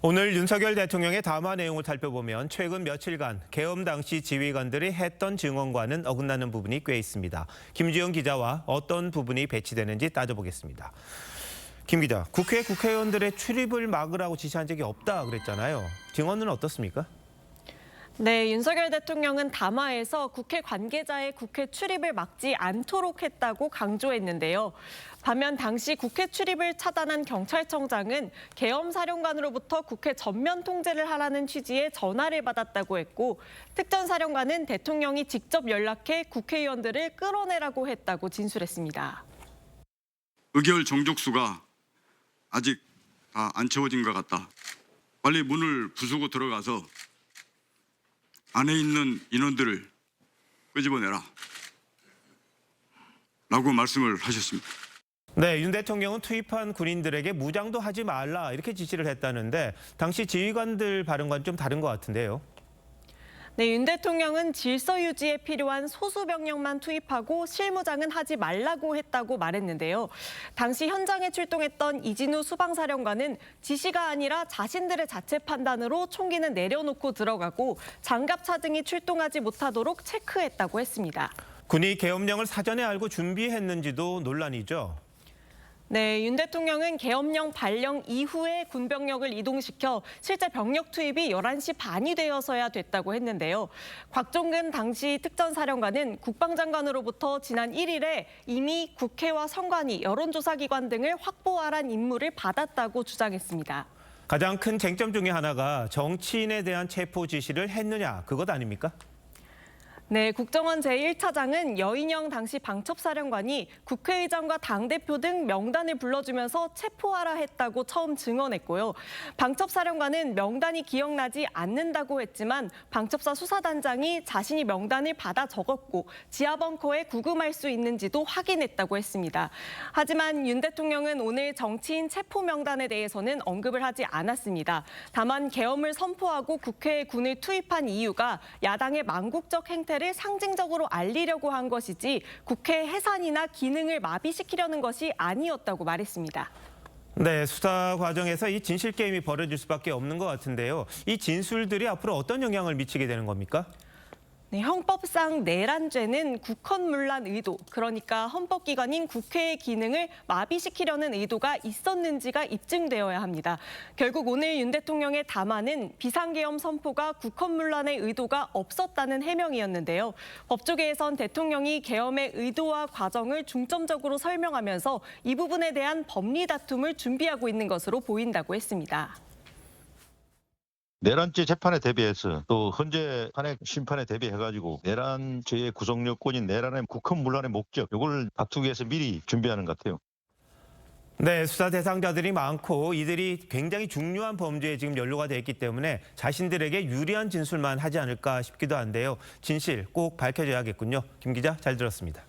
오늘 윤석열 대통령의 담화 내용을 살펴보면 최근 며칠간 계엄 당시 지휘관들이 했던 증언과는 어긋나는 부분이 꽤 있습니다. 김주영 기자와 어떤 부분이 배치되는지 따져보겠습니다. 김 기자, 국회에 국회의원들의 출입을 막으라고 지시한 적이 없다 그랬잖아요. 증언은 어떻습니까? 네, 윤석열 대통령은 담화에서 국회 관계자의 국회 출입을 막지 않도록 했다고 강조했는데요. 반면 당시 국회 출입을 차단한 경찰청장은 계엄 사령관으로부터 국회 전면 통제를 하라는 취지의 전화를 받았다고 했고, 특전사령관은 대통령이 직접 연락해 국회의원들을 끌어내라고 했다고 진술했습니다. 의결 정족수가 아직 다 안 채워진 것 같다. 빨리 문을 부수고 들어가서 안에 있는 인원들을 끄집어내라 라고 말씀을 하셨습니다. 네, 윤 대통령은 투입한 군인들에게 무장도 하지 말라 이렇게 지시를 했다는데 당시 지휘관들 발언과는 좀 다른 것 같은데요. 네, 윤 대통령은 질서 유지에 필요한 소수 병력만 투입하고 실무장은 하지 말라고 했다고 말했는데요. 당시 현장에 출동했던 이진우 수방사령관은 지시가 아니라 자신들의 자체 판단으로 총기는 내려놓고 들어가고 장갑차 등이 출동하지 못하도록 체크했다고 했습니다. 군이 계엄령을 사전에 알고 준비했는지도 논란이죠. 네, 윤 대통령은 계엄령 발령 이후에 군병력을 이동시켜 실제 병력 투입이 11시 반이 되어서야 됐다고 했는데요. 곽종근 당시 특전사령관은 국방장관으로부터 지난 1일에 이미 국회와 선관위, 여론조사기관 등을 확보하란 임무를 받았다고 주장했습니다. 가장 큰 쟁점 중에 하나가 정치인에 대한 체포 지시를 했느냐, 그것 아닙니까? 네, 국정원 제1차장은 여인영 당시 방첩사령관이 국회의장과 당대표 등 명단을 불러주면서 체포하라 했다고 처음 증언했고요. 방첩사령관은 명단이 기억나지 않는다고 했지만 방첩사 수사단장이 자신이 명단을 받아 적었고 지하벙커에 구금할 수 있는지도 확인했다고 했습니다. 하지만 윤 대통령은 오늘 정치인 체포 명단에 대해서는 언급을 하지 않았습니다. 다만 계엄을 선포하고 국회에 군을 투입한 이유가 야당의 망국적 행태를 상징적으로 알리려고 한 것이지 국회 해산이나 기능을 마비시키려는 것이 아니었다고 말했습니다. 네, 수사 과정에서 이 진실 게임이 벌어질 수밖에 없는 것 같은데요. 이 진술들이 앞으로 어떤 영향을 미치게 되는 겁니까? 네, 형법상 내란죄는 국헌문란 의도, 그러니까 헌법기관인 국회의 기능을 마비시키려는 의도가 있었는지가 입증되어야 합니다. 결국 오늘 윤 대통령의 담화는 비상계엄 선포가 국헌문란의 의도가 없었다는 해명이었는데요. 법조계에선 대통령이 계엄의 의도와 과정을 중점적으로 설명하면서 이 부분에 대한 법리 다툼을 준비하고 있는 것으로 보인다고 했습니다. 내란죄 재판에 대비해서 또 헌재 탄핵 심판에 대비해가지고 내란죄의 구성 요건인 내란의 국헌문란의 목적, 이걸 다투기 위해서 미리 준비하는 것 같아요. 네, 수사 대상자들이 많고 이들이 굉장히 중요한 범죄에 지금 연루가 돼 있기 때문에 자신들에게 유리한 진술만 하지 않을까 싶기도 한데요. 진실 꼭 밝혀져야겠군요. 김 기자, 잘 들었습니다.